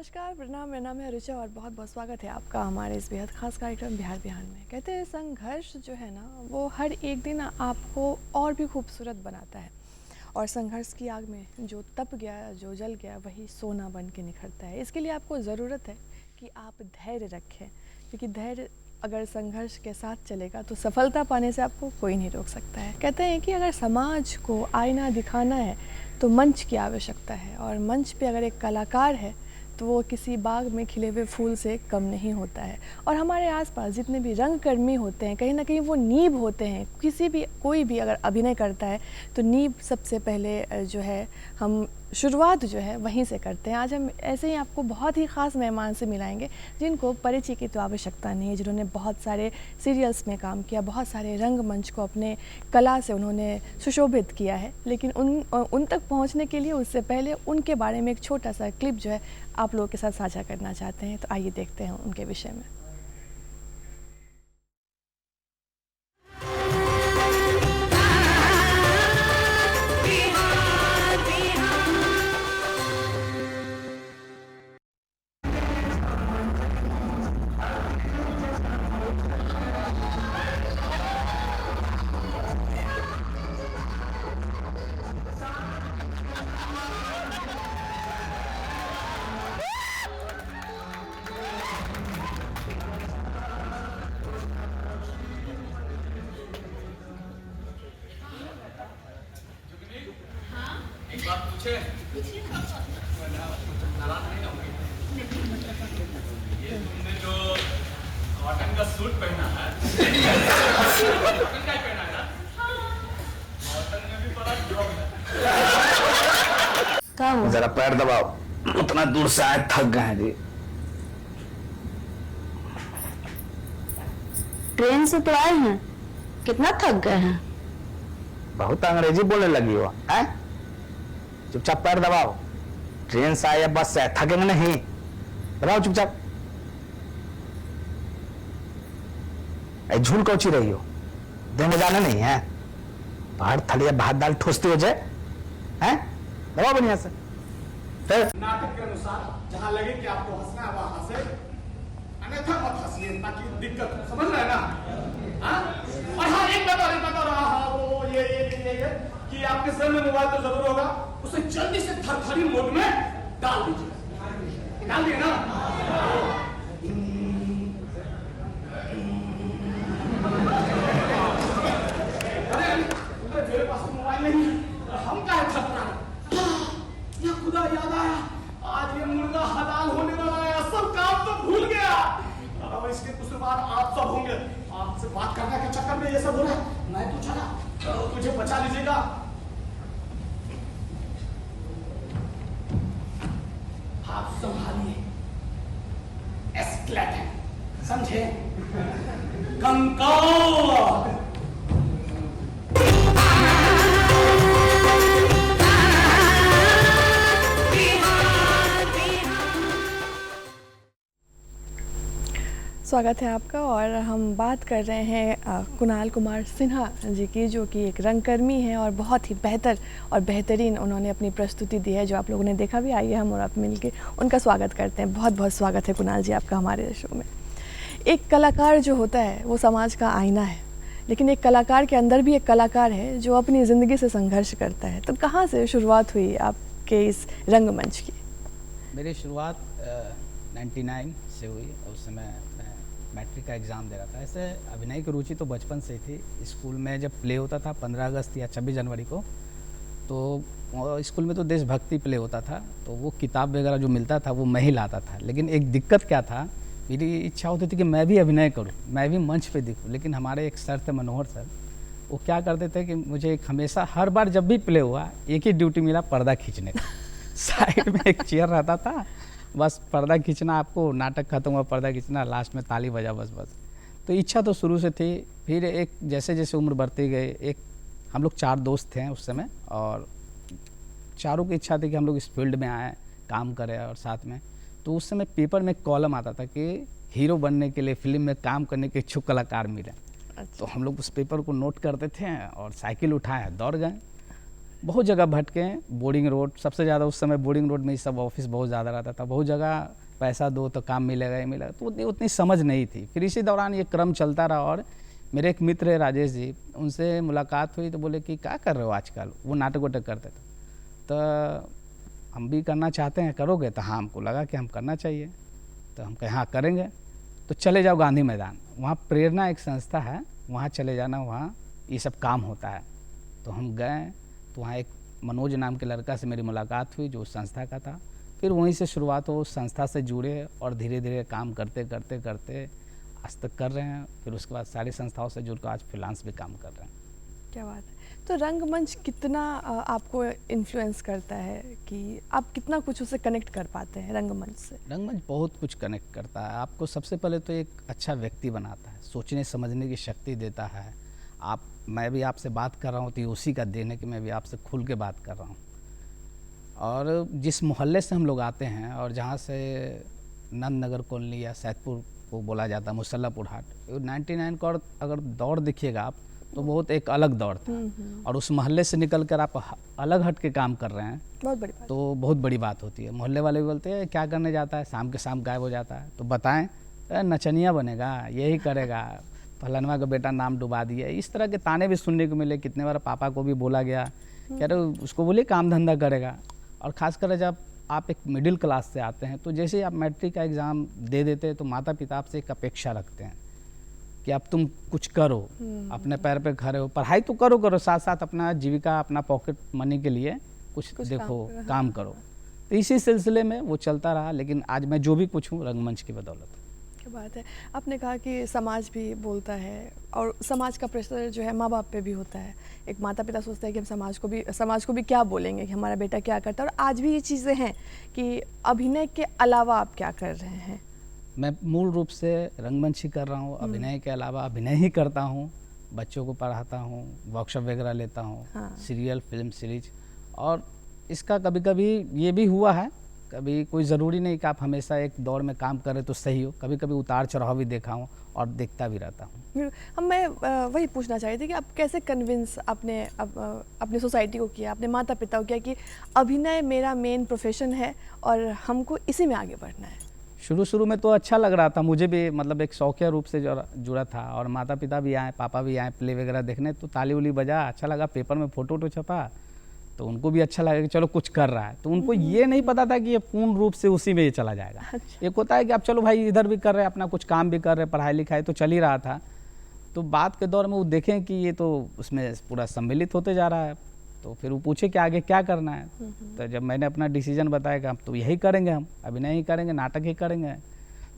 नमस्कार, प्रणाम। मेरा नाम है ऋचा और बहुत बहुत स्वागत है आपका हमारे इस बेहद ख़ास कार्यक्रम बिहार बिहान में। कहते हैं संघर्ष जो है ना वो हर एक दिन आपको और भी खूबसूरत बनाता है और संघर्ष की आग में जो तप गया, जो जल गया, वही सोना बन के निखरता है। इसके लिए आपको ज़रूरत है कि आप धैर्य रखें, क्योंकि धैर्य अगर संघर्ष के साथ चलेगा तो सफलता पाने से आपको कोई नहीं रोक सकता है। कहते हैं कि अगर समाज को आईना दिखाना है तो मंच की आवश्यकता है, और मंच पे अगर एक कलाकार है तो वो किसी बाग में खिले हुए फूल से कम नहीं होता है। और हमारे आसपास जितने भी रंगकर्मी होते हैं, कहीं ना कहीं वो नींव होते हैं। कोई भी अगर अभिनय करता है तो नींव सबसे पहले जो है हम शुरुआत जो है वहीं से करते हैं। आज हम ऐसे ही आपको बहुत ही ख़ास मेहमान से मिलाएंगे जिनको परिचय की तो आवश्यकता नहीं है, जिन्होंने बहुत सारे सीरियल्स में काम किया, बहुत सारे रंगमंच को अपने कला से उन्होंने सुशोभित किया है। लेकिन उन तक पहुंचने के लिए उससे पहले उनके बारे में एक छोटा सा क्लिप जो है आप लोगों के साथ साझा करना चाहते हैं। तो आइए देखते हैं उनके विषय में। एक बात पूछे? नाराज नहीं होंगे? ये तुमने जो कॉटन का सूट पहना है, कॉटन का ही पहना है ना? कॉटन में भी बड़ा जोक है। जरा पैर दबाओ, उतना दूर से आए, थक गए हैं जी। ट्रेन से तो आए हैं, कितना थक गए हैं। बहुत अंग्रेजी बोलने लगी हो, हैं? चुपचाप पैर दबाओ। ट्रेन से आए या बस से आए, थकेंगे नहीं। दबाओ चुपचाप। झूल कौची रही हो, दिन में जाना नहीं है? बाहर थलिया भात दाल ठोसती हो जाए, हैं? दबाओ बढ़िया से। फिर नाटक के अनुसार जहाँ लगे कि आपको हंसना है वहाँ हंसे, अन्यथा मत हंसिए ताकि दिक्कत हो। समझ रहे हैं ना? हाँ? और हाँ, एक बात और हाँ, वो ये कि आपके सर में मोबाइल तो जरूर होगा, उसे जल्दी से थरथरी मोड में डाल दीजिए। डाल दिए ना? अरे मेरे पास मोबाइल नहीं है, हम क्या है थक रहा है? या खुदा याद आया, आज ये मुर्गा हलाल होने वाला है, असल काम तो भूल गया। अब इसके कुछ बाद आप सब होंगे, आपसे बात करने के चक्कर में ये सब हो रहा है। मैं तो चला, तुझे बचा लीजिएगा। आप संभालिए, एस्केलेटन, समझे? कंकाल। स्वागत है आपका। और हम बात कर रहे हैं कुणाल कुमार सिन्हा जी की, जो कि एक रंगकर्मी हैं और बहुत ही बेहतर और बेहतरीन उन्होंने अपनी प्रस्तुति दी है, जो आप लोगों ने देखा भी। आइए हम और आप मिलके उनका स्वागत करते हैं। बहुत बहुत स्वागत है कुणाल जी आपका हमारे शो में। एक कलाकार जो होता है वो समाज का आईना है, लेकिन एक कलाकार के अंदर भी एक कलाकार है जो अपनी ज़िंदगी से संघर्ष करता है। तो कहाँ से शुरुआत हुई आपके इस रंगमंच की? मेरी शुरुआत 99 से हुई। उस समय मैं मैट्रिक का एग्ज़ाम दे रहा था। ऐसे अभिनय की रुचि तो बचपन से ही थी। स्कूल में जब प्ले होता था 15 अगस्त या 26 जनवरी को, तो स्कूल में तो देशभक्ति प्ले होता था, तो वो किताब वगैरह जो मिलता था वो मैं ही लाता था। लेकिन एक दिक्कत क्या था, मेरी इच्छा होती थी कि मैं भी अभिनय करूं, मैं भी मंच पे दिखूं। लेकिन हमारे एक सर थे, मनोहर सर, वो क्या करते थे कि मुझे एक हमेशा हर बार जब भी प्ले हुआ एक ही ड्यूटी मिला, पर्दा खींचने का। साइड में एक चेयर रहता था, बस पर्दा खींचना, आपको नाटक खत्म हुआ पर्दा खींचना, लास्ट में ताली बजा, बस। तो इच्छा तो शुरू से थी। फिर एक जैसे जैसे उम्र बढ़ती गई, एक हम लोग 4 दोस्त थे उस समय, और चारों की इच्छा थी कि हम लोग इस फील्ड में आए, काम करें और साथ में। तो उस समय पेपर में एक कॉलम आता था कि हीरो बनने के लिए, फिल्म में काम करने के इच्छुक कलाकार मिले। तो हम लोग उस पेपर को नोट करते थे और साइकिल उठाए दौड़ गए। बहुत जगह भटके हैं। बोर्डिंग रोड सबसे ज़्यादा, उस समय बोर्डिंग रोड में ही सब ऑफिस बहुत ज़्यादा रहता था। बहुत जगह पैसा दो तो काम मिलेगा ही मिलेगा, तो उतनी समझ नहीं थी। फिर इसी दौरान ये क्रम चलता रहा और मेरे एक मित्र है राजेश जी, उनसे मुलाकात हुई तो बोले कि क्या कर रहे हो आजकल। वो नाटक वाटक करते थे, तो हम भी करना चाहते हैं, करोगे? तो हाँ, हमको लगा कि हम करना चाहिए, तो हम कहे हाँ करेंगे। तो चले जाओ गांधी मैदान, वहाँ प्रेरणा एक संस्था है, वहाँ चले जाना, वहाँ ये सब काम होता है। तो हम गए, तो वहाँ एक मनोज नाम के लड़का से मेरी मुलाकात हुई जो उस संस्था का था। फिर वहीं से शुरुआत हो, उस संस्था से जुड़े और धीरे धीरे काम करते करते करते आज तक कर रहे हैं। फिर उसके बाद सारी संस्थाओं से जुड़कर आज फ्रीलांस भी काम कर रहे हैं। क्या बात है। तो रंगमंच कितना आपको इन्फ्लुएंस करता है कि आप कितना कुछ उसे कनेक्ट कर पाते हैं रंगमंच से? रंगमंच बहुत कुछ कनेक्ट करता है आपको। सबसे पहले तो एक अच्छा व्यक्ति बनाता है, सोचने समझने की शक्ति देता है। मैं भी आपसे बात कर रहा हूँ तो ये उसी का देन है कि मैं भी आपसे खुल के बात कर रहा हूँ। और जिस मोहल्ले से हम लोग आते हैं और जहाँ से नंद नगर कॉलोनी या सैदपुर को बोला जाता है, मुसल्लापुर हाट, 99 का अगर दौर देखिएगा आप तो बहुत एक अलग दौर था। और उस मोहल्ले से निकल कर आप अलग हट के काम कर रहे हैं, बहुत बड़ी बात। तो बहुत बड़ी बात होती है। मोहल्ले वाले भी बोलते हैं क्या करने जाता है, शाम के शाम गायब हो जाता है। तो बताएं, नचनिया बनेगा, यही करेगा, फलानवा का बेटा नाम डुबा दिया। इस तरह के ताने भी सुनने को मिले। कितने बार पापा को भी बोला गया, कह रहे उसको बोलिए काम धंधा करेगा। और ख़ासकर जब आप एक मिडिल क्लास से आते हैं तो जैसे आप मैट्रिक का एग्ज़ाम दे देते हैं तो माता पिता आपसे एक अपेक्षा रखते हैं कि अब तुम कुछ करो, अपने पैर पे खड़े हो, पढ़ाई तो करो, साथ साथ अपना जीविका, अपना पॉकेट मनी के लिए कुछ देखो, काम करो। तो इसी सिलसिले में वो चलता रहा। लेकिन आज मैं जो भी कुछ हूँ रंगमंच की बदौलत। क्या बात है। आपने कहा कि समाज भी बोलता है और समाज का प्रेशर जो है माँ बाप पे भी होता है। एक माता पिता सोचते हैं कि हम समाज को भी क्या बोलेंगे कि हमारा बेटा क्या करता है। और आज भी ये चीज़ें हैं कि अभिनय के अलावा आप क्या कर रहे हैं? मैं मूल रूप से रंगमंच ही कर रहा हूँ, अभिनय के अलावा अभिनय ही करता हूँ। बच्चों को पढ़ाता हूँ, वर्कशॉप वगैरह लेता हूँ, सीरियल, फिल्म सीरीज। और इसका कभी कभी ये भी हुआ है, कभी कोई ज़रूरी नहीं कि आप हमेशा एक दौर में काम करें तो सही हो। कभी कभी उतार चढ़ाव भी देखा हूँ और देखता भी रहता हूँ। मैं वही पूछना चाह रही थी कि आप कैसे कन्विंस अपने सोसाइटी को किया, अपने माता पिता को किया कि अभिनय मेरा मेन प्रोफेशन है और हमको इसी में आगे बढ़ना है? शुरू में तो अच्छा लग रहा था, मुझे भी मतलब एक शौकिया रूप से जुड़ा था। और माता पिता भी आए, पापा भी आए प्ले वगैरह देखने, तो ताली उली बजा, अच्छा लगा। पेपर में फ़ोटो वोटो छपा तो उनको भी अच्छा लगा कि चलो कुछ कर रहा है। तो उनको ये नहीं पता था कि ये पूर्ण रूप से उसी में ये चला जाएगा। एक होता है कि आप चलो भाई इधर भी कर रहे हैं, अपना कुछ काम भी कर रहे हैं, पढ़ाई लिखाई तो चल ही रहा था। तो बात के दौर में वो देखें कि ये तो उसमें पूरा सम्मिलित होते जा रहा है, तो फिर वो पूछे कि आगे क्या करना है। तो जब मैंने अपना डिसीजन बताया कि हम तो यही करेंगे, हम अभिनय ही करेंगे, नाटक ही करेंगे,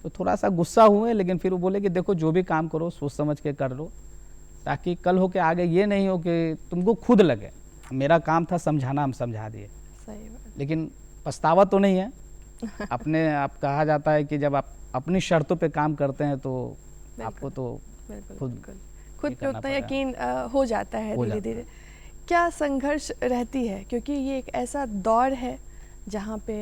तो थोड़ा सा गुस्सा हुए। लेकिन फिर वो बोले कि देखो जो भी काम करो सोच समझ के कर लो, ताकि कल हो के आगे ये नहीं हो कि तुमको खुद लगे। मेरा काम था समझाना, हम समझा दिए। सही बात। लेकिन पछतावा तो नहीं है। अपने आप कहा जाता है कि जब आप अपनी शर्तों पे काम करते हैं तो आपको तो खुद पे उतना यकीन हो जाता है धीरे धीरे। क्या संघर्ष रहती है, क्योंकि ये एक ऐसा दौर है जहाँ पे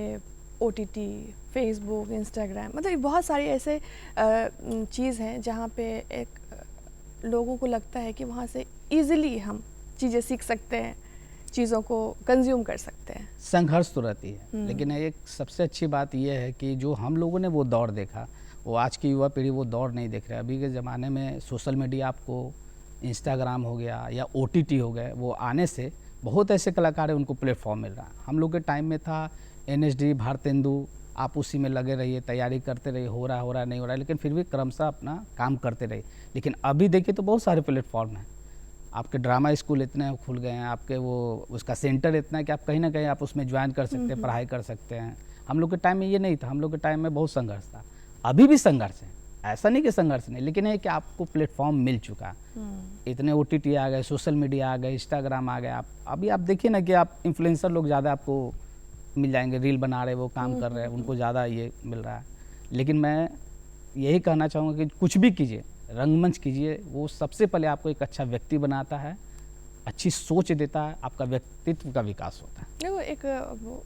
OTT, फेसबुक, इंस्टाग्राम, मतलब बहुत सारी ऐसे चीज़ हैं जहाँ पे एक लोगों को लगता है कि वहाँ से इजीली हम चीज़ें सीख सकते हैं, चीज़ों को कंज्यूम कर सकते हैं। संघर्ष तो रहती है, लेकिन एक सबसे अच्छी बात यह है कि जो हम लोगों ने वो दौर देखा, वो आज की युवा पीढ़ी वो दौर नहीं देख रहा है। अभी के ज़माने में सोशल मीडिया, आपको इंस्टाग्राम हो गया या OTT हो गया, वो आने से बहुत ऐसे कलाकार हैं उनको प्लेटफॉर्म मिल रहा है। हम लोग के टाइम में था NSD, भारतेंदु, आप उसी में लगे रहिए, तैयारी करते रहिए, हो रहा नहीं हो रहा है, लेकिन फिर भी क्रमशः अपना काम करते रहिए। लेकिन अभी देखिए तो बहुत सारे प्लेटफॉर्म हैं। आपके ड्रामा स्कूल इतने खुल गए हैं, आपके वो उसका सेंटर इतना है कि आप कहीं ना कहीं आप उसमें ज्वाइन कर सकते हैं, पढ़ाई कर सकते हैं। हम लोग के टाइम में ये नहीं था, हम लोग के टाइम में बहुत संघर्ष था। अभी भी संघर्ष है, ऐसा नहीं कि संघर्ष नहीं, लेकिन है कि आपको प्लेटफॉर्म मिल चुका। इतने OTT आ गए, सोशल मीडिया आ गए, इंस्टाग्राम आ गए। आप अभी आप देखिए ना कि आप इन्फ्लुएंसर लोग ज़्यादा आपको मिल जाएंगे, रील बना रहे, वो काम कर रहे हैं, उनको ज़्यादा ये मिल रहा है। लेकिन मैं यही कहना चाहूँगा कि कुछ भी कीजिए, रंगमंच कीजिए, वो सबसे पहले आपको एक अच्छा व्यक्ति बनाता है, अच्छी सोच देता है, आपका व्यक्तित्व का विकास होता है। देखो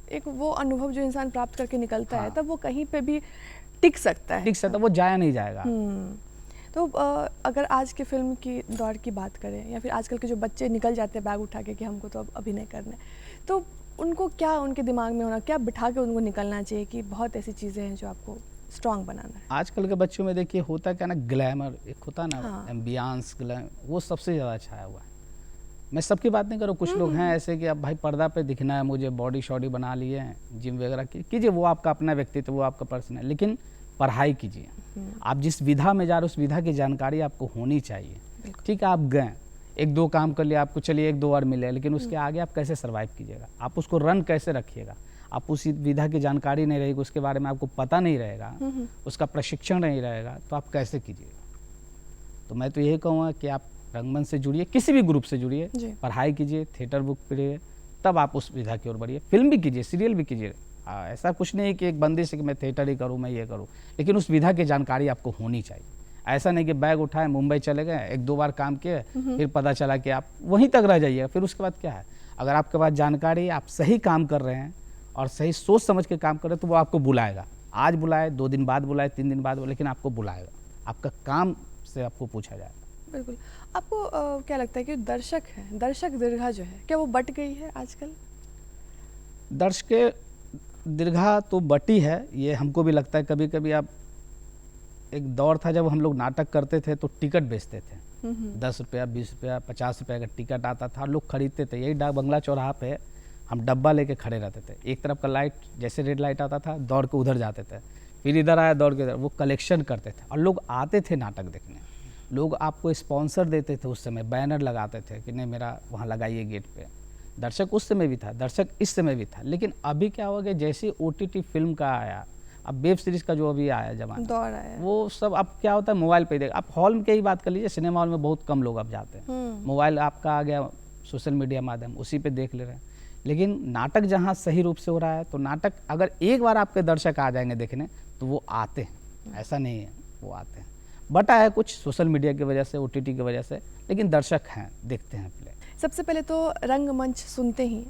एक वो अनुभव जो इंसान प्राप्त करके निकलता है, तब वो कहीं पे भी टिक सकता है, वो जाया नहीं जाएगा। तो अगर आज के फिल्म की दौर की बात करें या फिर आजकल के जो बच्चे निकल जाते हैं बैग उठा के कि हमको तो अब अभिनय करना है, तो उनको क्या उनके दिमाग में होना, क्या बिठा के उनको निकलना चाहिए कि बहुत ऐसी चीज़ें हैं जो आपको स्ट्रांग बनाना है? आजकल के बच्चों में देखिए होता क्या ना, ग्लैमर एक होता ना, हाँ। एम्बियंस ग्लैम, वो सबसे ज़्यादा छाया हुआ है। मैं सबकी बात नहीं कर रहा हूँ, कुछ लोग हैं ऐसे कि अब भाई पर्दा पे दिखना है मुझे, बॉडी शॉडी बना लिए हैं, जिम वगैरह कीजिए, वो आपका अपना व्यक्तित्व, वो आपका पर्सन है, लेकिन पढ़ाई कीजिए। आप जिस विधा में जा रहे हो उस विधा की जानकारी आपको होनी चाहिए। ठीक है, आप गए एक दो काम कर लिया, आपको चलिए एक दो और मिले, लेकिन उसके आगे आप कैसे सर्वाइव कीजिएगा, आप उसको रन कैसे रखिएगा, आप उसी विधा की जानकारी नहीं रहेगी, उसके बारे में आपको पता नहीं रहेगा, उसका प्रशिक्षण नहीं रहेगा, तो आप कैसे कीजिएगा। तो मैं तो यही कहूँगा कि आप रंगमंच से जुड़िए, किसी भी ग्रुप से जुड़िए, जी। पढ़ाई कीजिए, थिएटर बुक पढ़िए, तब आप उस विधा की ओर बढ़िए। फिल्म भी कीजिए, सीरियल भी कीजिए, ऐसा कुछ नहीं कि एक बंदिश है कि मैं थिएटर ही करूँ, मैं ये करूँ, लेकिन उस विधा की जानकारी आपको होनी चाहिए। ऐसा नहीं कि बैग उठाए मुंबई चले गए, एक दो बार काम किए, फिर पता चला कि आप वहीं तक रह जाइएगा, फिर उसके बाद क्या है। अगर आपके पास जानकारी, आप सही काम कर रहे हैं और सही सोच समझ के काम कर रहे हैं, तो वो आपको बुलाएगा। आज बुलाए, 2 दिन बाद बुलाए, 3 दिन बाद बुलाए, लेकिन आपको बुलाएगा, आपका काम से आपको पूछा जाएगा। बिल्कुल। आपको क्या लगता है कि दर्शक है, दर्शक दीर्घा जो है, क्या वो बट गई है आजकल? दर्शक दीर्घा तो बटी है, ये हमको भी लगता है। कभी कभी आप, एक दौर था जब हम लोग नाटक करते थे तो टिकट बेचते थे, 10 रुपया, 20 रुपया, 50 रुपया का टिकट आता था, लोग खरीदते थे। यही डाक बंगला चौराहा पे हम डब्बा लेके खड़े रहते थे, एक तरफ का लाइट जैसे रेड लाइट आता था दौड़ के उधर जाते थे, फिर इधर आया दौड़ के इधर, वो कलेक्शन करते थे और लोग आते थे नाटक देखने। लोग आपको स्पॉन्सर देते थे, उस समय बैनर लगाते थे कि नहीं मेरा वहाँ लगाइए गेट पे। दर्शक उस समय भी था, दर्शक इस समय भी था, लेकिन अभी क्या हो गया, जैसे OTT फिल्म का आया, अब वेब सीरीज का जो अभी आया जमाना, दौर आया। वो सब अब क्या होता है, मोबाइल पे देख। आप हॉल में की ही बात कर लीजिए, सिनेमा हॉल में बहुत कम लोग अब जाते हैं, मोबाइल आपका आ गया, सोशल मीडिया माध्यम, उसी पे देख ले रहे हैं। लेकिन नाटक जहाँ सही रूप से हो रहा है, तो नाटक अगर एक बार आपके दर्शक आ जाएंगे देखने, तो वो आते हैं, ऐसा नहीं है, वो आते हैं। बटा है कुछ सोशल मीडिया की वजह से, OTT की वजह से, लेकिन दर्शक हैं, देखते हैं प्ले। सबसे पहले तो रंगमंच सुनते ही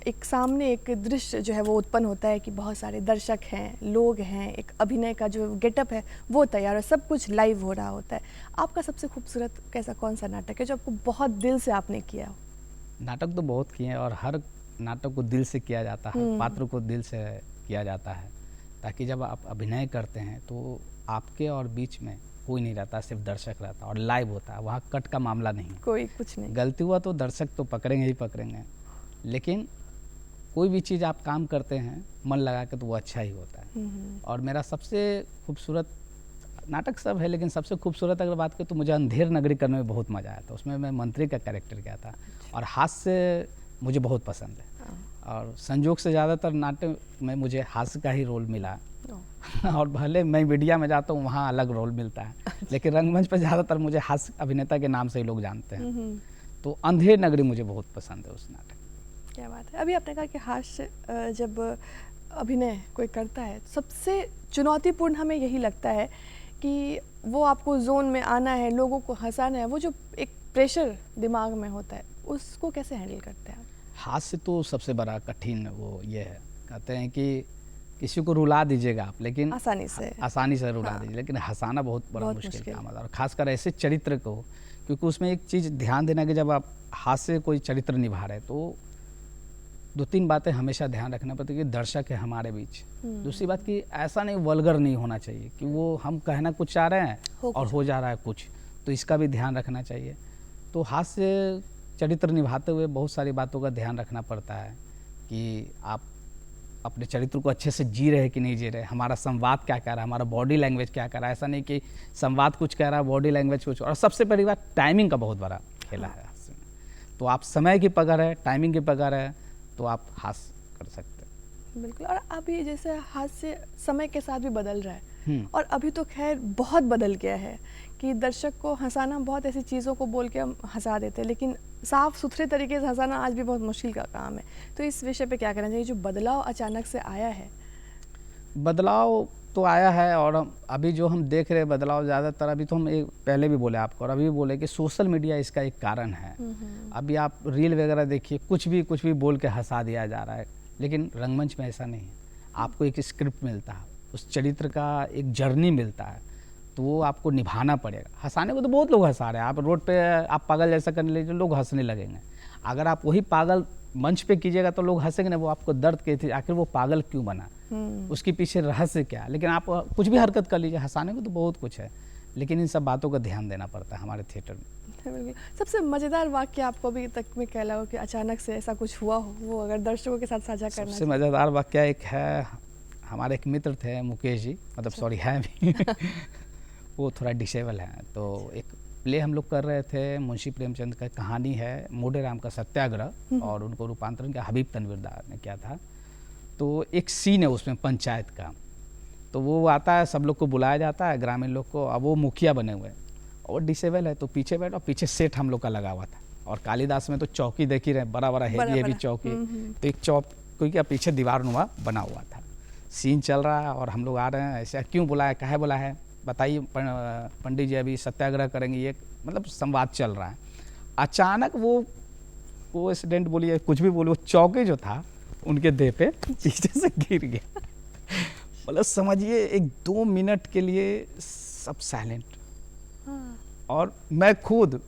एक सामने एक दृश्य जो है वो उत्पन्न होता है कि बहुत सारे दर्शक हैं, लोग हैं, एक अभिनय का जो गेटअप है वो तैयार है, सब कुछ लाइव हो रहा होता है। आपका सबसे खूबसूरत कैसा कौन सा नाटक है जो आपको बहुत दिल से आपने किया हो? नाटक तो बहुत किए हैं, और हर नाटक को दिल से किया जाता है, पात्र को दिल से किया जाता है, ताकि जब आप अभिनय करते हैं तो आपके और बीच में कोई नहीं रहता, सिर्फ दर्शक रहता है और लाइव होता है, वहाँ कट का मामला नहीं है। कोई कुछ नहीं। गलती हुआ तो दर्शक तो पकड़ेंगे ही पकड़ेंगे, लेकिन कोई भी चीज़ आप काम करते हैं मन लगा के तो वो अच्छा ही होता है। और मेरा सबसे खूबसूरत नाटक सब है, लेकिन सबसे खूबसूरत अगर बात करें तो मुझे अंधेर नगरी करने में बहुत मज़ा आया था। उसमें मैं मंत्री का कैरेक्टर किया था, और हास्य मुझे बहुत पसंद है, और संजोग से ज़्यादातर नाटक में मुझे हास्य का ही रोल मिला। और भले मैं मीडिया में जाता हूँ वहाँ अलग रोल मिलता है, लेकिन रंगमंच पर ज़्यादातर मुझे हास्य अभिनेता के नाम से ही लोग जानते हैं। तो अंधेर नगरी मुझे बहुत पसंद है उस नाटक। क्या बात है। अभी आपने कहा कि हास्य जब अभिनय कोई करता है, सबसे चुनौतीपूर्ण हमें यही लगता है कि वो आपको जोन में आना है, लोगों को हंसाना है, वो जो एक प्रेशर दिमाग में होता है, उसको कैसे हैंडल करते हैं आप? हास्य तो सबसे बड़ा कठिन वो ये है, कहते हैं कि किसी को रुला दीजिएगा आप, लेकिन आसानी से रुला हाँ। दीजिए, लेकिन हंसाना बहुत बड़ा बहुत मुश्किल मुश्किल। काम है, और खासकर ऐसे चरित्र को, क्योंकि उसमें एक चीज़ ध्यान देना कि जब आप हास्य से कोई चरित्र निभा रहे तो 2-3 बातें हमेशा ध्यान रखना पड़ती है कि दर्शक है हमारे बीच। दूसरी बात कि ऐसा नहीं, वल्गर नहीं होना चाहिए कि वो हम कहना कुछ चाह रहे हैं और हो जा रहा है कुछ, तो इसका भी ध्यान रखना चाहिए। तो हास्य चरित्र निभाते हुए बहुत सारी बातों का ध्यान रखना पड़ता है कि आप अपने चरित्र को अच्छे से जी रहे कि नहीं जी रहे, हमारा संवाद क्या कह रहा है, हमारा बॉडी लैंग्वेज क्या कर रहा है। ऐसा नहीं कि संवाद कुछ कह रहा है, बॉडी लैंग्वेज कुछ। और सबसे पहली बात, टाइमिंग का बहुत बड़ा खेला है हास्य में। तो आप समय की पकड़ है, टाइमिंग की पकड़ है, तो आप हास्य कर सकते हैं। बिल्कुल। और अभी जैसे हास्य समय के साथ भी बदल रहा है, और अभी तो खैर बहुत बदल गया है कि दर्शक को हंसाना, बहुत ऐसी चीज़ों को बोल के हम हंसा देते हैं, लेकिन साफ सुथरे तरीके से हंसाना आज भी बहुत मुश्किल का काम है। तो इस विषय पे क्या करना चाहिए, जो बदलाव अचानक से आया है? बदलाव तो आया है, और अभी जो हम देख रहे हैं बदलाव ज़्यादातर, अभी तो हम एक पहले भी बोले आपको और अभी भी बोले कि सोशल मीडिया इसका एक कारण है। अभी आप रील वगैरह देखिए, कुछ भी बोल के हंसा दिया जा रहा है, लेकिन रंगमंच में ऐसा नहीं है। आपको एक स्क्रिप्ट मिलता है, उस चरित्र का एक जर्नी मिलता है, तो वो आपको निभाना पड़ेगा। हंसाने को तो बहुत लोग हंसा रहे हैं, आप रोड पे आप पागल जैसा करने लगे लोग हंसने लगेंगे। अगर आप वही पागल मंच पे कीजिएगा तो लोग हंसेंगे ना, वो आपको दर्द के थे आखिर वो पागल क्यों बना, उसके पीछे रहस्य क्या। लेकिन आप कुछ भी हरकत कर लीजिए, हंसाने को तो बहुत कुछ है, लेकिन इन सब बातों का ध्यान देना पड़ता है हमारे थिएटर में। बिल्कुल। सबसे मज़ेदार वाक्य आपको अभी तक में कहला हो कि अचानक से ऐसा कुछ हुआ हो, वो अगर दर्शकों के साथ साझा करना सबसे मज़ेदार वाक्य एक है, हमारे एक मित्र थे मुकेश जी, मतलब सॉरी है भी वो थोड़ा डिसेबल है, तो एक प्ले हम लोग कर रहे थे, मुंशी प्रेमचंद का कहानी है मोटे राम का सत्याग्रह, और उनको रूपांतरण किया हबीब तनवीरदार ने किया था। तो एक सीन है उसमें पंचायत का, तो वो आता है, सब लोग को बुलाया जाता है, ग्रामीण लोग को, अब वो मुखिया बने हुए हैं और डिसेबल है, तो पीछे बैठा, पीछे सेट हम लोग का लगा हुआ था, और कालिदास में तो चौकी देख ही रहे, बड़ा बड़ा हेवी चौकी, तो एक चौकी का पीछे दीवार नुमा बना हुआ था। सीन चल रहा है और हम लोग आ रहे हैं, ऐसा क्यों बुलाया, काहे बुलाया है, बताइए पंडित जी अभी सत्याग्रह करेंगे, ये मतलब संवाद चल रहा है। अचानक वो एक्सीडेंट बोलिए कुछ भी बोलिए, वो चौकी जो था उनके देह पे पीछे से गिर गया। मतलब समझिए 1-2 मिनट के लिए सब साइलेंट, और मैं खुद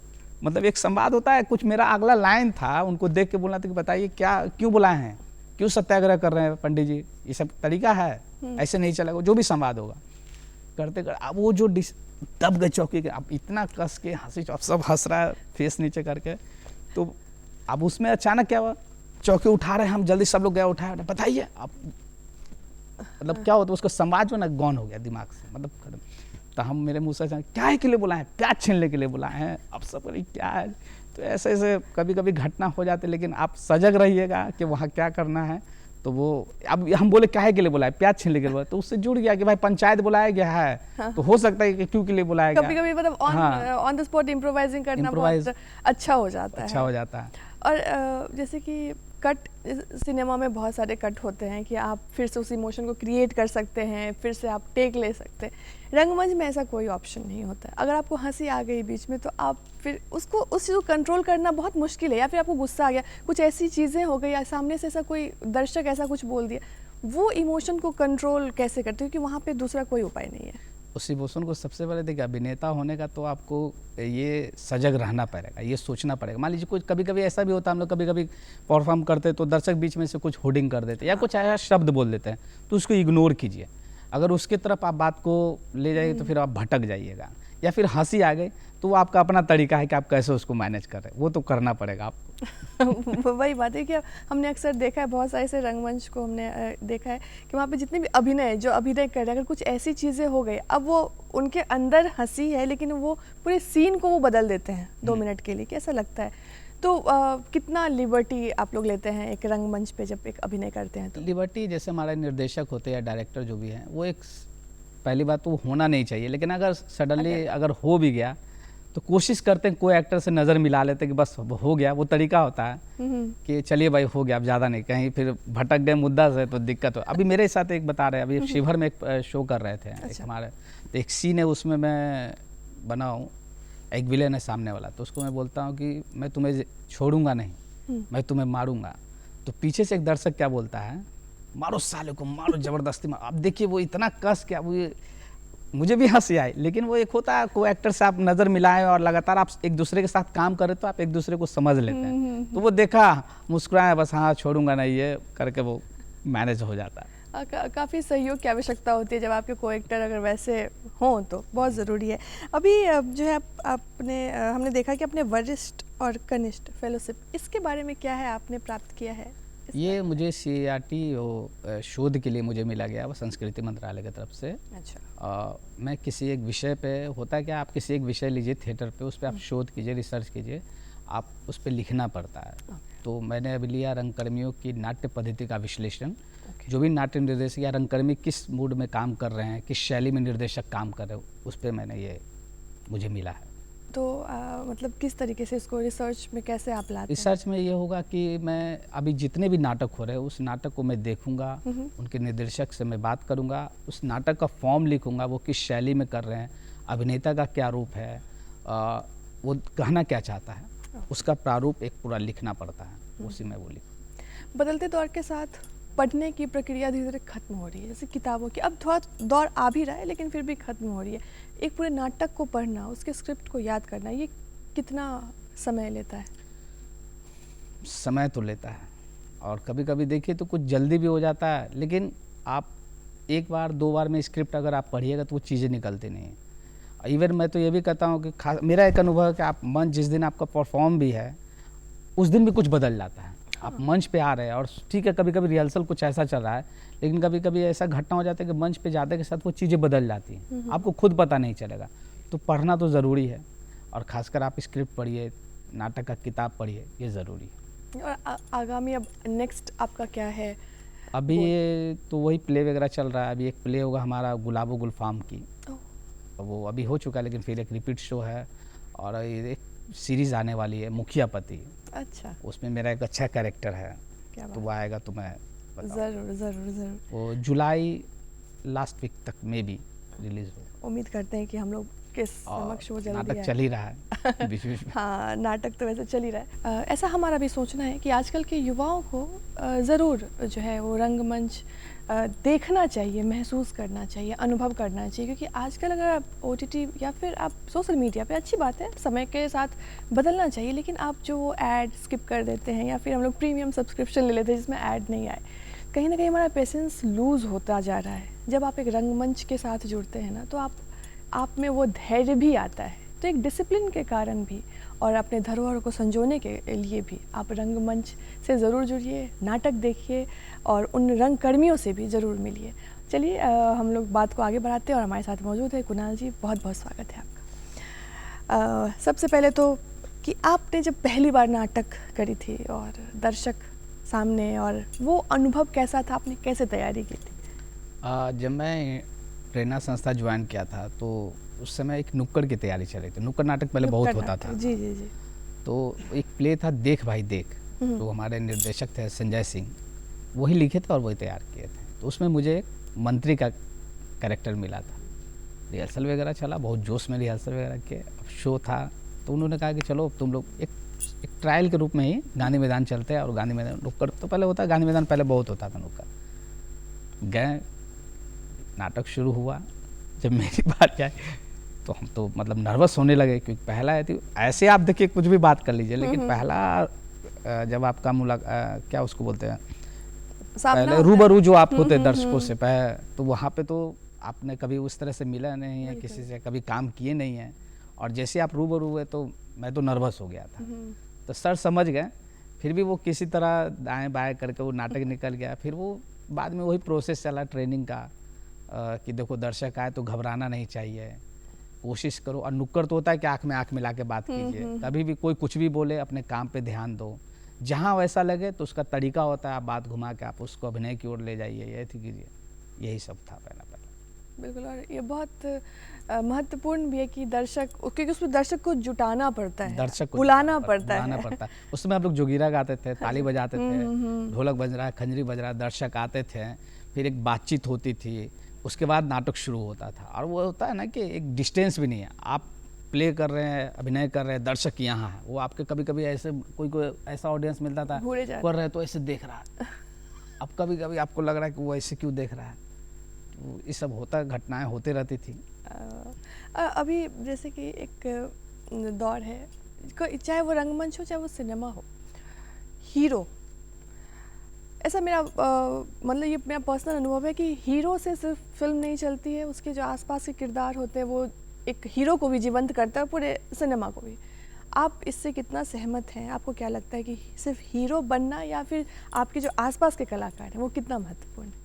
मतलब एक संवाद होता है, कुछ मेरा अगला लाइन था, उनको देख के बोलना था कि बताइए क्या क्यों बुलाए हैं, क्यों सत्याग्रह कर रहे हैं पंडित जी, ये सब तरीका है, ऐसे नहीं चलेगा, जो भी संवाद होगा करते कर। अब वो जो दब गए चौकी के, अब इतना कस के हंसी, अब सब हंस रहा है फेस नीचे करके, तो अब उसमें अचानक क्या हुआ, चौकी उठा रहे हैं हम, जल्दी सब लोग गया उठाया, बताइए अब मतलब क्या होता है, उसका संवाद जो ना गौन हो गया दिमाग से, मतलब खत्म। तो हम मेरे मुँह से क्या के लिए बुलाए, प्याज छीनने के लिए बुलाए हैं, अब सब क्या है। तो ऐसे ऐसे कभी कभी घटना हो जाते, लेकिन आप सजग रहिएगा कि वहाँ क्या करना है। तो वो अब हम बोले काहे के लिए बुलाए, प्याज छीनने के लिए बुलाए, तो उससे जुड़ गया कि भाई पंचायत बुलाया गया है, हाँ। तो हो सकता है कि क्यों के लिए बुलाया गया। कभी कभी मतलब ऑन द स्पॉट इम्प्रोवाइजिंग करना बहुत अच्छा हो जाता है। और जैसे कि कट सिनेमा में बहुत सारे कट होते हैं कि आप फिर से उस इमोशन को क्रिएट कर सकते हैं, फिर से आप टेक ले सकते हैं। रंगमंच में ऐसा कोई ऑप्शन नहीं होता है। अगर आपको हंसी आ गई बीच में, तो आप फिर उसको उस चीज़ को कंट्रोल करना बहुत मुश्किल है, या फिर आपको गुस्सा आ गया, कुछ ऐसी चीज़ें हो गई या सामने से ऐसा कोई दर्शक ऐसा कुछ बोल दिया, वो इमोशन को कंट्रोल कैसे करते हो, क्योंकि वहाँ पे दूसरा कोई उपाय नहीं है। उस इमोशन को सबसे पहले देखिए, अभिनेता होने का तो आपको ये सजग रहना पड़ेगा, ये सोचना पड़ेगा। मान लीजिए कुछ कभी कभी ऐसा भी होता है, हम लोग कभी कभी परफॉर्म करते तो दर्शक बीच में से कुछ होर्डिंग कर देते या कुछ ऐसा शब्द बोल देते हैं, तो उसको इग्नोर कीजिए। अगर उसके तरफ आप बात को ले जाइए तो फिर आप भटक जाइएगा, या फिर हंसी आ गई तो वो आपका अपना तरीका है कि आप कैसे उसको मैनेज कर रहे हैं, वो तो करना पड़ेगा आपको। वही बात है कि हमने अक्सर देखा है, बहुत सारे ऐसे रंगमंच को हमने देखा है कि वहाँ पे जितने भी अभिनय जो अभिनय कर रहे हैं, अगर कुछ ऐसी चीज़ें हो गई, अब वो उनके अंदर हंसी है लेकिन वो पूरे सीन को वो बदल देते हैं 2 मिनट के लिए। कैसा लगता है? तो कितना लिबर्टी आप लोग लेते हैं एक रंगमंच पे जब एक अभिनय करते हैं? तो लिबर्टी जैसे हमारे निर्देशक होते हैं या डायरेक्टर जो भी हैं, वो एक पहली बात तो होना नहीं चाहिए, लेकिन अगर सडनली अगर हो भी गया तो कोशिश करते हैं कोई एक्टर से नज़र मिला लेते हैं कि बस हो गया। वो तरीका होता है कि चलिए भाई हो गया, अब ज़्यादा नहीं, कहीं फिर भटक गए मुद्दा से तो दिक्कत हो। अभी मेरे साथ एक बता रहे हैं, अभी शिवहर में एक शो कर रहे थे, एक हमारे, तो एक सीन है उसमें मैं बना हूँ, एक विलेन है सामने वाला, तो उसको मैं बोलता हूँ कि मैं तुम्हें छोड़ूंगा नहीं, मैं तुम्हें मारूंगा। तो पीछे से एक दर्शक क्या बोलता है, मारो साले को, मारो जबरदस्ती मारो। अब देखिए वो इतना कस क्या, वो मुझे भी हंसी आई, लेकिन वो एक होता है को एक्टर से आप नज़र मिलाएं और लगातार आप एक दूसरे के साथ काम करें तो आप एक दूसरे को समझ लेते हैं। तो वो देखा, मुस्कुराए, बस हाँ छोड़ूंगा नहीं, ये करके वो मैनेज हो जाता है। काफ़ी सहयोग की आवश्यकता होती है जब आपके को एक्टर अगर वैसे हों, तो बहुत ज़रूरी है। अभी जो है आपने हमने देखा कि अपने वरिष्ठ और कनिष्ठ फेलोशिप, इसके बारे में क्या है आपने प्राप्त किया है? ये मुझे CART शोध के लिए मुझे मिला गया, वो संस्कृति मंत्रालय की तरफ से। अच्छा। मैं किसी एक विषय पे, होता है कि आप किसी एक विषय लीजिए थिएटर पे, उस पर आप शोध कीजिए, रिसर्च कीजिए, आप उस पर लिखना पड़ता है। तो मैंने अभी लिया रंगकर्मियों की नाट्य पद्धति का विश्लेषण। जो भी नाट्य निर्देशक या रंगकर्मी किस मूड में काम कर रहे हैं, किस शैली में निर्देशक काम कर रहे हैं, उस पर मैंने ये मुझे मिला है। तो मतलब किस तरीके से इसको रिसर्च में कैसे आप लाते हैं? रिसर्च में ये होगा कि मैं अभी जितने भी नाटक हो रहे हैं, उस नाटक को मैं देखूंगा, उनके निर्देशक से मैं बात करूंगा, उस नाटक का फॉर्म लिखूंगा, वो किस शैली में कर रहे हैं, अभिनेता का क्या रूप है, वो कहना क्या चाहता है, उसका प्रारूप एक पूरा लिखना पड़ता है, उसी में वो लिख। बदलते दौर के साथ पढ़ने की प्रक्रिया धीरे धीरे खत्म हो रही है, जैसे किताबों की अब थोड़ा दौर आ भी रहा है लेकिन फिर भी खत्म हो रही है। एक पूरे नाटक को पढ़ना, उसके स्क्रिप्ट को याद करना, ये कितना समय लेता है? समय तो लेता है, और कभी कभी देखिए तो कुछ जल्दी भी हो जाता है, लेकिन आप एक बार दो बार में स्क्रिप्ट अगर आप पढ़िएगा तो वो चीज़ें निकलती नहीं हैं। इवन मैं तो ये भी कहता हूँ कि मेरा एक अनुभव है कि आप मंच जिस दिन आपका परफॉर्म भी है उस दिन भी कुछ बदल जाता है। आप मंच पे आ रहे हैं और ठीक है, कभी कभी रिहर्सल कुछ ऐसा चल रहा है, लेकिन कभी कभी ऐसा घटना हो जाता है कि मंच पे जाते के साथ वो चीज़ें बदल जाती हैं, आपको खुद पता नहीं चलेगा। तो पढ़ना तो ज़रूरी है, और ख़ासकर आप स्क्रिप्ट पढ़िए, नाटक का किताब पढ़िए, ये ज़रूरी है। और आगामी अब नेक्स्ट आपका क्या है? अभी ये तो वही प्ले वगैरह चल रहा है। अभी एक प्ले होगा हमारा गुलाबो गुलफाम की, वो अभी हो चुका है, लेकिन फिर एक रिपीट शो है, और एक सीरीज़ आने वाली है मुखिया पति। अच्छा, उसमें मेरा एक अच्छा कैरेक्टर है, क्या तो बात। वो आएगा तो मैं बताऊंगा। ज़रूर ज़रूर ज़रूर, वो जुलाई लास्ट वीक तक में भी रिलीज़ हो। उम्मीद करते हैं कि हम लोग के और समक्ष वो जल्दी नाटक आए। चल ही रहा है बीच बीच में। हाँ, नाटक तो वैसे चल ही रहा है। ऐसा हमारा भी सोचना है कि आजकल के युवाओं को ज़रूर जो है वो रंगमंच देखना चाहिए, महसूस करना चाहिए, अनुभव करना चाहिए, क्योंकि आजकल अगर आप OTT या फिर आप सोशल मीडिया पे, अच्छी बात है, समय के साथ बदलना चाहिए, लेकिन आप जो वो ऐड स्किप कर देते हैं या फिर हम लोग प्रीमियम सब्सक्रिप्शन ले लेते हैं जिसमें ऐड नहीं आए, कहीं ना कहीं हमारा पेशेंस लूज़ होता जा रहा है। जब आप एक रंगमंच के साथ जुड़ते हैं ना, तो आप में वो धैर्य भी आता है। तो एक डिसिप्लिन के कारण भी और अपने धरोहर को संजोने के लिए भी आप रंगमंच से ज़रूर जुड़िए, नाटक देखिए और उन रंगकर्मियों से भी ज़रूर मिलिए। चलिए हम लोग बात को आगे बढ़ाते हैं और हमारे साथ मौजूद है कुणाल जी। बहुत बहुत स्वागत है आपका। सबसे पहले तो कि आपने जब पहली बार नाटक करी थी और दर्शक सामने, और वो अनुभव कैसा था, आपने कैसे तैयारी की थी? जब मैं प्रेरणा संस्था ज्वाइन किया था तो उस समय एक नुक्कड़ की तैयारी चल रही थी। नुक्कड़ नाटक पहले बहुत नुक्कड़ होता नाटक, था। जी जी जी। तो एक प्ले था देख भाई देख, तो हमारे निर्देशक थे संजय सिंह, वही लिखे थे और वही तैयार किए थे। तो उसमें मुझे एक मंत्री का कैरेक्टर मिला था। रिहर्सल वगैरह चला, बहुत जोश में रिहर्सल वगैरह किए। अब शो था तो उन्होंने कहा कि चलो तुम लोग एक ट्रायल के रूप में ही गांधी मैदान चलते हैं, और गांधी मैदान नुक्कड़ तो पहले होता है, गांधी मैदान पहले बहुत होता था नुक्कड़। गए, नाटक शुरू हुआ। जब मेरी बात आई तो हम तो मतलब नर्वस होने लगे, क्योंकि पहला है, ऐसे आप देखिए कुछ भी बात कर लीजिए, लेकिन पहला जब आपका क्या उसको बोलते हैं, पहले रूबरू जो आप होते हैं दर्शकों से पहले, तो वहाँ पे तो आपने कभी उस तरह से मिला नहीं है, किसी से कभी काम किए नहीं है, और जैसे आप रूबरू हुए तो मैं तो नर्वस हो गया था। तो सर समझ गए, फिर भी वो किसी तरह दाएं बाएं करके वो नाटक निकल गया। फिर वो बाद में वही प्रोसेस चला ट्रेनिंग का, कि देखो दर्शक आए तो घबराना नहीं चाहिए, कोशिश करो। और नुक्कड़ तो होता है कि आँख में आँख मिला के बात कीजिए, कभी भी कोई कुछ भी बोले अपने काम पे ध्यान दो, जहाँ वैसा लगे तो उसका तरीका होता है, आप बात घुमा के आप उसको अभिनय की ओर ले जाइए, ये थी कीजिए। यही सब था पहला। बिल्कुल, और ये बहुत महत्वपूर्ण भी है कि दर्शक, क्योंकि उसमें दर्शक को जुटाना पड़ता है, दर्शक को बुलाना पड़ता है। उसमें हम लोग जोगिरा गाते थे, ताली बजाते थे, ढोलक बज रहा है, खंजरी बज रहा है, दर्शक आते थे, फिर एक बातचीत होती थी, उसके बाद नाटक शुरू होता था। और वो होता है ना कि एक डिस्टेंस भी नहीं है, आप प्ले कर रहे हैं, अभिनय कर रहे हैं, दर्शक यहाँ है, वो आपके कभी कभी ऐसे कोई ऐसा ऑडियंस मिलता था कर रहे तो ऐसे देख रहा है, अब कभी कभी आपको लग रहा है कि वो ऐसे क्यों देख रहा है। तो ये सब होता, घटनाएं होती रहती थी। अभी जैसे कि एक दौर है, चाहे वो रंगमंच हो चाहे वो सिनेमा हो, हीरो, ऐसा मेरा मतलब ये मेरा पर्सनल अनुभव है कि हीरो से सिर्फ फिल्म नहीं चलती है, उसके जो आसपास के किरदार होते हैं वो एक हीरो को भी जीवंत करता है, पूरे सिनेमा को भी। आप इससे कितना सहमत हैं? आपको क्या लगता है कि सिर्फ हीरो बनना या फिर आपके जो आसपास के कलाकार हैं वो कितना महत्वपूर्ण है?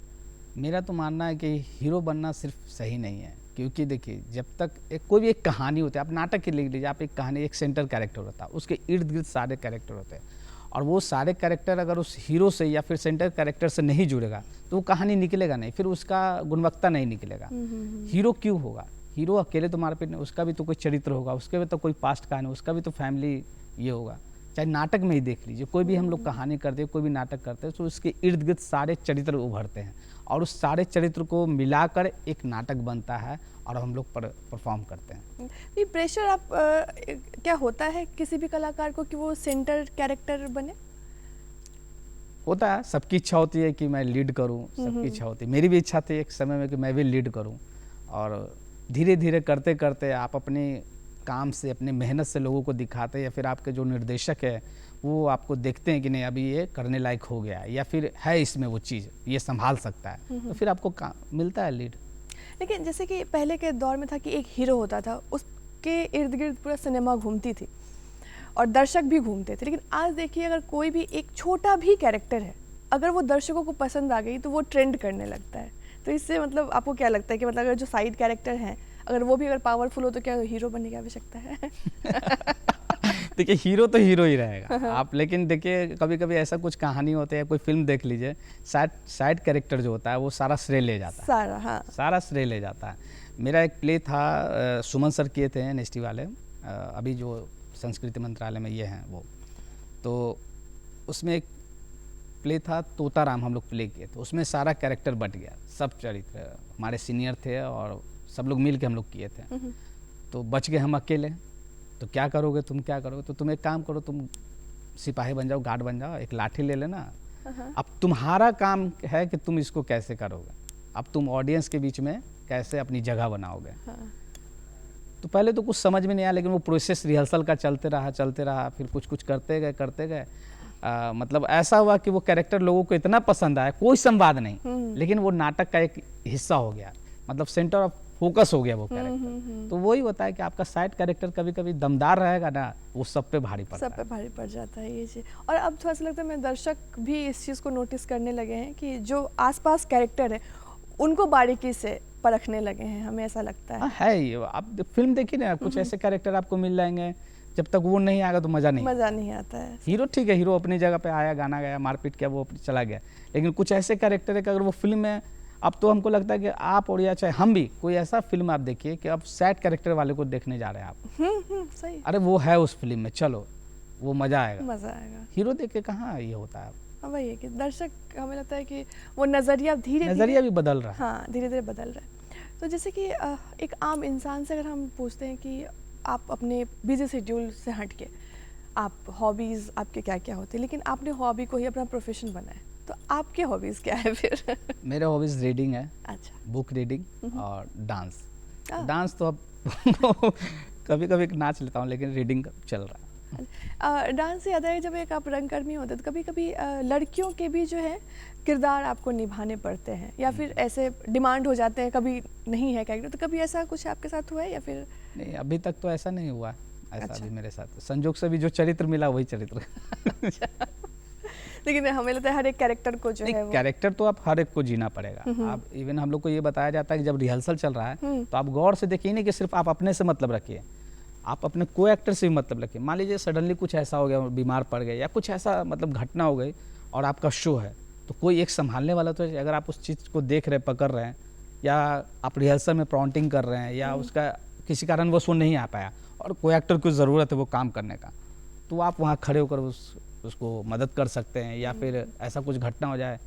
मेरा तो मानना है कि हीरो बनना सिर्फ सही नहीं है, क्योंकि देखिए जब तक कोई भी एक कहानी होती है, आप नाटक की लिख लीजिए, आप एक कहानी, एक सेंटर कैरेक्टर होता है, उसके इर्द गिर्द सारे कैरेक्टर होते हैं, और वो सारे कैरेक्टर अगर उस हीरो से या फिर सेंटर कैरेक्टर से नहीं जुड़ेगा तो वो कहानी निकलेगा नहीं, फिर उसका गुणवत्ता नहीं निकलेगा। हीरो क्यों होगा? हीरो अकेले तो मारपीट नहीं, उसका भी तो कोई चरित्र होगा, उसके भी तो कोई पास्ट कहानी, उसका भी तो फैमिली ये होगा। चाहे नाटक में ही देख लीजिए, कोई भी हम लोग कहानी करते हैं, कोई भी नाटक करते हैं, तो उसके इर्द गिर्द सारे चरित्र उभरते हैं, और उस सारे चरित्र को मिलाकर एक नाटक बनता है और हम लोग परफॉर्म करते हैं। ये प्रेशर आप क्या होता है किसी भी कलाकार को कि वो सेंटर कैरेक्टर बने? होता है, सबकी इच्छा होती है कि मैं लीड करूं, सबकी इच्छा होती है, मेरी भी इच्छा थी एक समय में कि मैं भी लीड करूं। और धीरे धीरे करते करते आप अपने काम से, अपने मेहनत से लोगों को दिखाते हैं, या फिर आपके जो निर्देशक है वो आपको देखते हैं कि नहीं अभी ये करने लायक हो गया है, या फिर है इसमें वो चीज़, ये संभाल सकता है, तो फिर आपको मिलता है लीड। लेकिन जैसे कि पहले के दौर में था कि एक हीरो होता था, उसके इर्द गिर्द पूरा सिनेमा घूमती थी और दर्शक भी घूमते थे। लेकिन आज देखिए, अगर कोई भी एक छोटा भी कैरेक्टर है, अगर वो दर्शकों को पसंद आ गई तो वो ट्रेंड करने लगता है। तो इससे मतलब आपको क्या लगता है कि मतलब अगर जो साइड कैरेक्टर हैं, अगर वो भी अगर पावरफुल हो तो क्या हीरो बनने की आवश्यकता है? देखिए हीरो तो हीरो ही रहेगा आप, लेकिन देखिए कभी कभी ऐसा कुछ कहानी होती है, कोई फिल्म देख लीजिए, साइड कैरेक्टर जो होता है वो सारा श्रेय ले जाता है, सारा, हाँ, सारा श्रेय ले जाता है। मेरा एक प्ले था, सुमन सर किए थे एनएसटी वाले, अभी जो संस्कृति मंत्रालय में ये हैं वो, तो उसमें एक प्ले था तोताराम, हम लोग प्ले किए थे, उसमें सारा कैरेक्टर बट गया, सब चरित्र हमारे सीनियर थे और सब लोग मिल के हम लोग किए थे। तो बच गए हम अकेले, तो क्या करोगे तुम, क्या करोगे, तो तुम एक काम करो, तुम सिपाही बन जाओ, गार्ड बन जाओ, एक लाठी ले लेना, अब तुम्हारा काम है कि तुम इसको कैसे करोगे, अब तुम ऑडियंस के बीच में कैसे अपनी जगह बनाओगे। तो पहले तो कुछ समझ में नहीं आया, लेकिन वो प्रोसेस रिहर्सल का चलते रहा, फिर कुछ कुछ करते गए, मतलब ऐसा हुआ कि वो कैरेक्टर लोगों को इतना पसंद आया, कोई संवाद नहीं, लेकिन वो नाटक का एक हिस्सा हो गया, मतलब सेंटर ऑफ फोकस हो गया वो कैरेक्टर। तो वही होता है कि आपका साइड कैरेक्टर कभी कभी दमदार रहेगा ना, वो सब पे भारी पड़ता है, सब पे भारी पड़ जाता है ये चीज़। और अब थोड़ा सा लगता है मैं दर्शक भी इस चीज़ को नोटिस करने लगे हैं कि जो आसपास कैरेक्टर है उनको बारीकी से परखने लगे हैं, हमें ऐसा लगता है। हाँ है ये, आप फिल्म देखिए ना, कुछ ऐसे कैरेक्टर आपको मिल जाएंगे, जब तक वो नहीं आएगा तो मज़ा नहीं आता है। हीरो ठीक है, हीरो अपनी जगह पे आया, गाना गाया, मारपीट किया, वो चला गया, लेकिन कुछ ऐसे कैरेक्टर है कि अगर वो फिल्म में, अब तो हमको लगता है कि आप और या चाहे हम भी, कोई ऐसा फिल्म आप देखिए कि अब सैड कैरेक्टर वाले को देखने जा रहे हैं आप, सही, अरे वो है उस फिल्म में, चलो वो मज़ा आएगा, हीरो देख के कहाँ ये होता है। वही है कि दर्शक, हमें लगता है कि वो नज़रिया भी बदल रहा है, हाँ, धीरे धीरे बदल रहा है। तो जैसे कि एक आम इंसान से अगर हम पूछते हैं कि आप अपने बिजी शेड्यूल से हट के, आप हॉबीज़ आपके क्या क्या होते हैं, लेकिन आपने हॉबी को ही अपना प्रोफेशन बनाया, तो आपके हॉबीज़ क्या है फिर? मेरे हॉबीज़ रीडिंग है, अच्छा, बुक रीडिंग और डांस। डांस तो अब कभी कभी नाच लेता हूँ, लेकिन रीडिंग चल रहा है। डांस से याद है, जब एक आप रंगकर्मी होते तो कभी कभी लड़कियों के भी जो है किरदार आपको निभाने पड़ते हैं, या फिर ऐसे डिमांड हो जाते हैं, कभी नहीं है कैरेक्टर, तो कभी ऐसा कुछ आपके साथ हुआ है या फिर नहीं? अभी तक तो ऐसा नहीं हुआ, ऐसा अच्छा। भी मेरे साथ संजोग से भी जो चरित्र मिला वही चरित्र। लेकिन हमें लगता है हर एक कैरेक्टर को जो है वो कैरेक्टर तो आप हर एक को जीना पड़ेगा। आप इवन हम लोग को ये बताया जाता है कि जब रिहर्सल चल रहा है तो आप गौर से देखिए, नहीं कि सिर्फ आप अपने से मतलब रखिए, आप अपने को एक्टर से भी मतलब रखिए। मान लीजिए सडनली कुछ ऐसा हो गया, बीमार पड़ गए, या कुछ ऐसा मतलब घटना हो गई और आपका शो है, तो कोई एक संभालने वाला तो है। अगर आप उस चीज़ को देख रहे, पकड़ रहे हैं, या आप रिहर्सल में प्रॉन्टिंग कर रहे हैं, या उसका किसी कारणवश वो नहीं आ पाया और कोई एक्टर को ज़रूरत है वो काम करने का, तो आप वहाँ खड़े होकर उसको मदद कर सकते हैं, या फिर ऐसा कुछ घटना हो जाए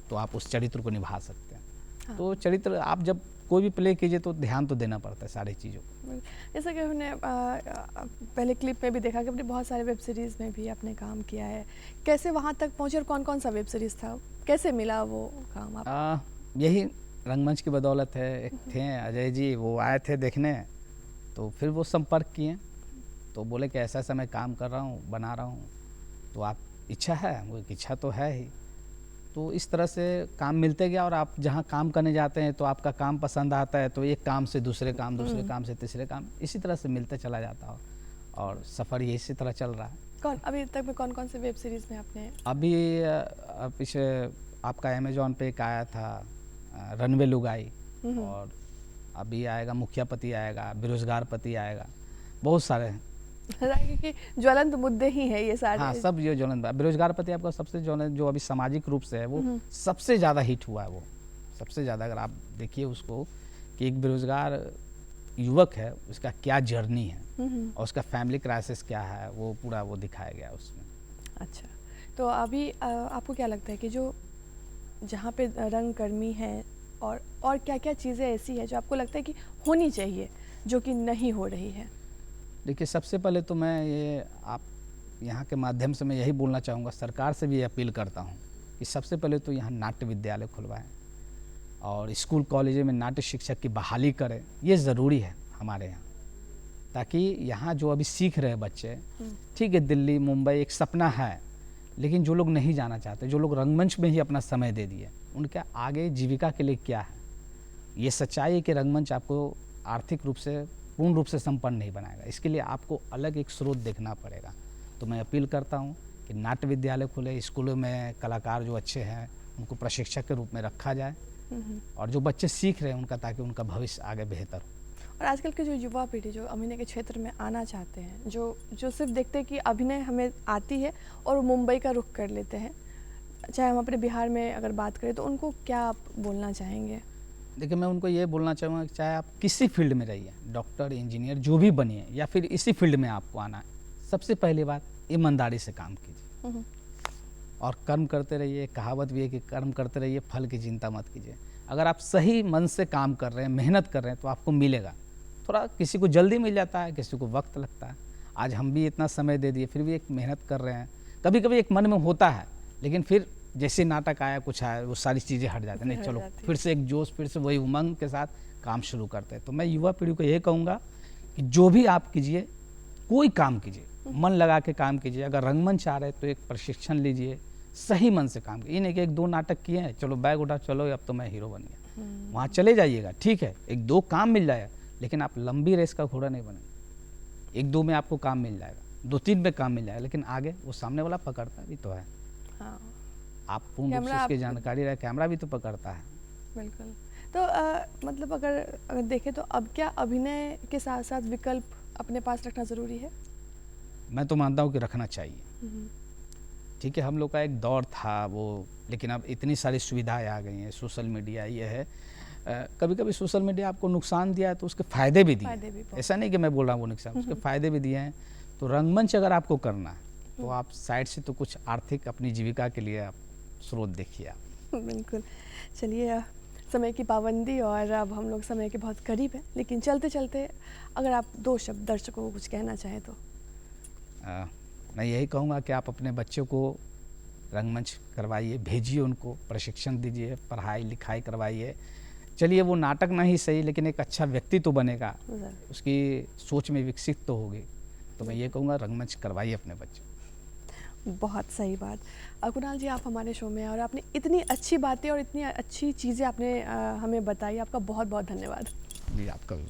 तो आप उस चरित्र को निभा सकते हैं। हाँ। तो चरित्र आप जब कोई भी प्ले कीजिए तो ध्यान तो देना पड़ता है सारी चीज़ों को। जैसा कि हमने पहले क्लिप में भी देखा कि आपने बहुत सारे वेब सीरीज़ में भी आपने काम किया है, कैसे वहाँ तक पहुँचे और कौन कौन सा वेब सीरीज़ था, कैसे मिला वो काम आप? यही रंगमंच की बदौलत है। एक थे अजय जी, वो आए थे देखने, तो फिर वो संपर्क किए, तो बोले कि ऐसा ऐसा मैं काम कर रहा हूँ, बना रहा हूँ, तो आप इच्छा है? वो इच्छा तो है ही। तो इस तरह से काम मिलते गया, और आप जहाँ काम करने जाते हैं तो आपका काम पसंद आता है, तो एक काम से दूसरे काम, दूसरे काम से तीसरे काम, इसी तरह से मिलते चला जाता हो, और सफ़र ये इसी तरह चल रहा है। अभी तक में कौन कौन से वेब सीरीज़ में आपने? अभी पीछे आपका अमेजॉन पे एक आया था रनवे लुगाई, और अभी आएगा मुखिया पति, आएगा बेरोजगार पति, आएगा, बहुत सारे हैं क्योंकि ज्वलंत मुद्दे ही है ये सारे। हाँ, सब ये ज्वलंत। बेरोजगार पति आपका सबसे ज्वलंत, जो अभी सामाजिक रूप से है, वो सबसे ज़्यादा हिट हुआ है। वो सबसे ज़्यादा, अगर आप देखिए उसको, कि एक बेरोजगार युवक है, उसका क्या जर्नी है और उसका फैमिली क्राइसिस क्या है, वो पूरा वो दिखाया गया उसमें। अच्छा, तो अभी आपको क्या लगता है कि जो जहाँ पे रंगकर्मी है, और क्या क्या चीज़ें ऐसी है जो आपको लगता है कि होनी चाहिए जो कि नहीं हो रही है? देखिए, सबसे पहले तो मैं ये आप यहाँ के माध्यम से मैं यही बोलना चाहूँगा, सरकार से भी अपील करता हूँ कि सबसे पहले तो यहाँ नाट्य विद्यालय खुलवाएं और स्कूल कॉलेजों में नाट्य शिक्षक की बहाली करें, ये ज़रूरी है हमारे यहाँ, ताकि यहाँ जो अभी सीख रहे बच्चे, ठीक है दिल्ली मुंबई एक सपना है, लेकिन जो लोग नहीं जाना चाहते, जो लोग रंगमंच में ही अपना समय दे दिए, उनके आगे जीविका के लिए क्या है। ये सच्चाई है कि रंगमंच आपको आर्थिक रूप से पूर्ण रूप से संपन्न नहीं बनाएगा, इसके लिए आपको अलग एक स्रोत देखना पड़ेगा। तो मैं अपील करता हूँ कि नाट्य विद्यालय खुले, स्कूलों में कलाकार जो अच्छे हैं उनको प्रशिक्षक के रूप में रखा जाए और जो बच्चे सीख रहे हैं उनका, ताकि उनका भविष्य आगे बेहतर हो। और आजकल की जो युवा पीढ़ी जो अभिनय के क्षेत्र में आना चाहते हैं, जो सिर्फ देखते हैं कि अभिनय हमें आती है और वो मुंबई का रुख कर लेते हैं, चाहे हम अपने बिहार में अगर बात करें, तो उनको क्या आप बोलना चाहेंगे? देखिए मैं उनको ये बोलना चाहूँगा कि चाहे आप किसी फील्ड में रहिए, डॉक्टर इंजीनियर जो भी बनिए, या फिर इसी फील्ड में आपको आना है, सबसे पहली बात ईमानदारी से काम कीजिए और कर्म करते रहिए। कहावत भी है कि कर्म करते रहिए, फल की चिंता मत कीजिए। अगर आप सही मन से काम कर रहे हैं, मेहनत कर रहे हैं, तो आपको मिलेगा। थोड़ा किसी को जल्दी मिल जाता है, किसी को वक्त लगता है। आज हम भी इतना समय दे दिए, फिर भी एक मेहनत कर रहे हैं। कभी कभी एक मन में होता है, लेकिन फिर जैसे नाटक आया, कुछ आया, वो सारी चीज़ें हट जाती हैं। नहीं चलो फिर से एक जोश, फिर से वही उमंग के साथ काम शुरू करते हैं। तो मैं युवा पीढ़ी को ये कहूँगा कि जो भी आप कीजिए, कोई काम कीजिए, मन लगा के काम कीजिए। अगर रंगमंच आ रहे हैं तो एक प्रशिक्षण लीजिए, सही मन से काम कीजिए। ये नहीं कि एक दो नाटक किए हैं, चलो बैग उठा, चलो अब तो मैं हीरो बन गया, वहाँ चले जाइएगा, ठीक है, एक दो काम मिल जाएगा, लेकिन आप लंबी रेस का घोड़ा नहीं बनेंगे। एक दो में आपको काम मिल जाएगा, दो तीन में काम मिल जाएगा, लेकिन आगे वो सामने वाला पकड़ता भी तो है। हाँ, आप पूर्ण रूप से उसकी जानकारी रहे, कैमरा भी तो पकड़ता है। बिल्कुल। तो मतलब अगर देखें तो अब क्या अभिनय के साथ साथ विकल्प अपने पास रखना ज़रूरी है? मैं तो मानता हूँ कि रखना चाहिए। ठीक है, हम लोग का एक दौर था वो, लेकिन अब इतनी सारी सुविधाएं आ गई हैं, सोशल मीडिया ये है। कभी कभी सोशल मीडिया आपको नुकसान दिया है तो उसके फ़ायदे भी दिए। ऐसा नहीं कि मैं बोल रहा हूँ वो नुकसान, उसके फ़ायदे भी दिए हैं। तो रंगमंच अगर आपको करना है तो आप साइड से तो कुछ आर्थिक अपनी जीविका के लिए आप स्रोत देखिए आप। बिल्कुल। चलिए, समय की पाबंदी और अब हम लोग समय के बहुत करीब हैं, लेकिन चलते चलते अगर आप दो शब्द दर्शकों को कुछ कहना चाहें तो? मैं यही कहूँगा कि आप अपने बच्चों को रंगमंच करवाइए, भेजिए, उनको प्रशिक्षण दीजिए, पढ़ाई लिखाई करवाइए। चलिए वो नाटक नहीं सही, लेकिन एक अच्छा व्यक्ति तो बनेगा, उसकी सोच में विकसित तो होगी। तो मैं ये कहूँगा रंगमंच करवाइए अपने बच्चे। बहुत सही बात। कुणाल जी, आप हमारे शो में और आपने इतनी अच्छी बातें और इतनी अच्छी चीज़ें आपने हमें बताई, आपका बहुत बहुत धन्यवाद। जी आपका भी।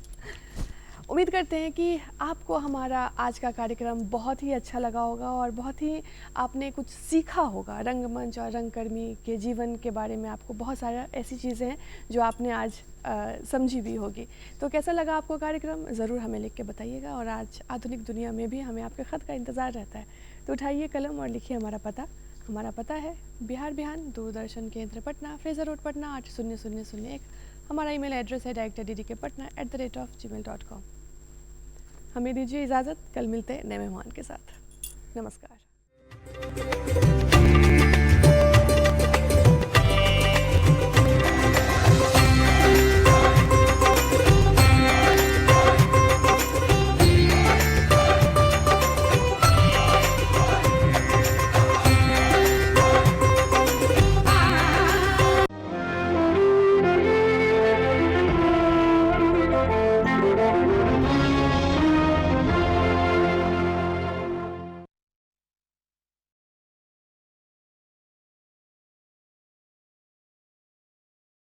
उम्मीद करते हैं कि आपको हमारा आज का कार्यक्रम बहुत ही अच्छा लगा होगा और बहुत ही आपने कुछ सीखा होगा। रंगमंच और रंगकर्मी के जीवन के बारे में आपको बहुत सारा ऐसी चीज़ें हैं जो आपने आज समझी भी होगी। तो कैसा लगा आपको कार्यक्रम, ज़रूर हमें लिख के बताइएगा। और आज आधुनिक दुनिया में भी हमें आपके ख़त का इंतज़ार रहता है, तो उठाइए कलम और लिखिए हमारा पता। हमारा पता है बिहार बिहान, दूरदर्शन केंद्र पटना, फ्रेजर रोड पटना 80001। हमारा ईमेल एड्रेस है director.ddkpatna@gmail.com। हमें दीजिए इजाज़त, कल मिलते हैं नए मेहमान के साथ। नमस्कार।